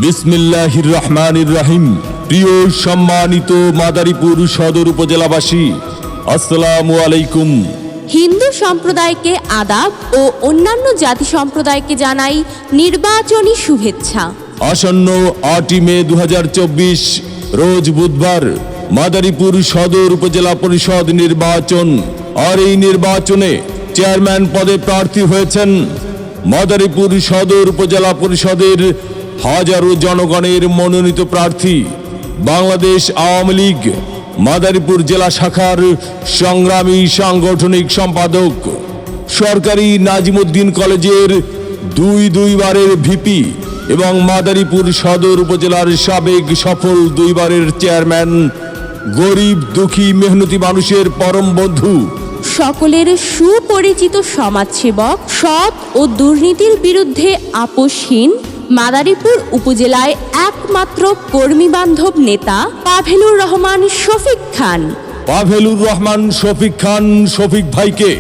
বিসমিল্লাহির রহমানির রহিম। প্রিয় সম্মানিত মাদারীপুর সদর উপজেলাবাসী, আসসালামু আলাইকুম। হিন্দু সম্প্রদায়কে আদাব ও অন্যান্য জাতি সম্প্রদায়কে জানাই নির্বাচনী শুভেচ্ছা। আসন্ন 8 মে 2024 রোজ বুধবার মাদারীপুর সদর উপজেলা পরিষদ নির্বাচন। আর এই নির্বাচনে চেয়ারম্যান পদে প্রার্থী হয়েছেন মাদারীপুর সদর উপজেলা পরিষদের হাজারো জনগণের মনোনীত প্রার্থী, বাংলাদেশ আওয়ামী লীগ মাদারীপুর জেলা শাখার সংগ্রামী সাংগঠনিক সম্পাদক, সরকারি নাজিমুদ্দিন কলেজের দুইবারের ভিপি এবং মাদারীপুর সদর উপজেলার সাবেক সফল 2বারের চেয়ারম্যান, গরিব দুঃখী মেহনতি মানুষের পরম বন্ধু, সকলের সুপরিচিত সমাজসেবক, সৎ ও দুর্নীতির বিরুদ্ধে আপোষহীন মাদারীপুর উপজেলায় একমাত্র কর্মী বান্ধব নেতা পাভেলুর রহমান শফিক খান। পাভেলুর রহমান শফিক খান শফিক ভাইকে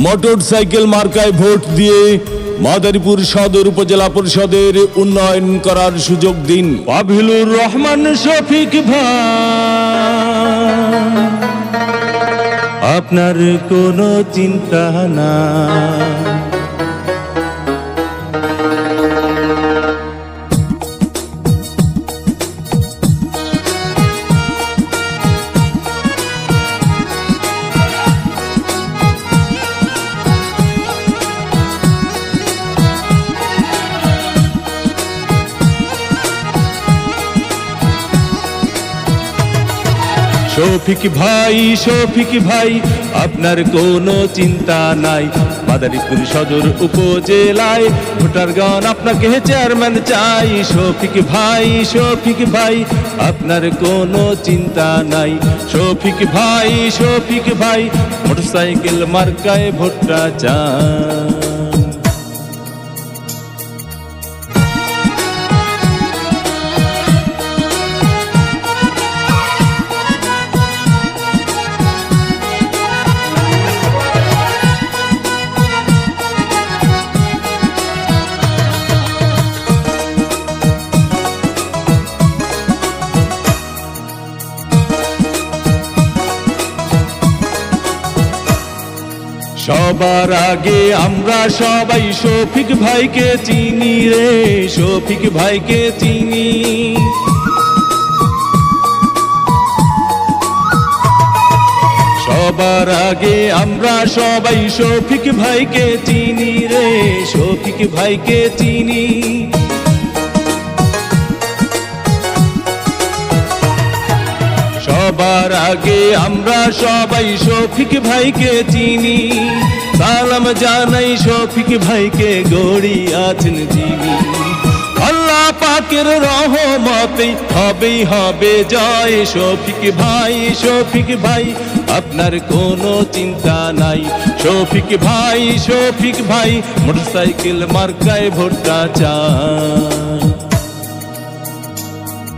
মোটরসাইকেল মার্কায় ভোট দিয়ে মাদারীপুর সদর উপজেলা পরিষদের উন্নয়ন করার সুযোগ দিন। পাভেলুর রহমান শফিক ভাই, আপনার কোনো চিন্তা না, শফিক ভাই আপনার কোনো চিন্তা নাই। মাদারীপুর সদর উপজেলায় ভোটারগণ আপনাকে চেয়ারম্যান চাই। শফিক ভাই আপনার কোনো চিন্তা নাই। শফিক ভাই মোটরসাইকেল মার্কায় ভোটটা চাই। সবার আগে আমরা সবাই শফিক ভাইকে চিনি রে, শফিক ভাইকে চিনি। সবার আগে আমরা সবাই শফিক ভাইকে চিনি রে, শফিক ভাইকে চিনি। সবার আগে আমরা সবাই শফিক ভাইকে চিনি। সালাম জানাই শফিক ভাইকে, গড়ি আছেন যিনি। আল্লাহ পাকের রহমতে হবে জয়। শফিক ভাই আপনার কোনো চিন্তা নাই। শফিক ভাই মোটরসাইকেল মার্কায় ভোটটা চাই।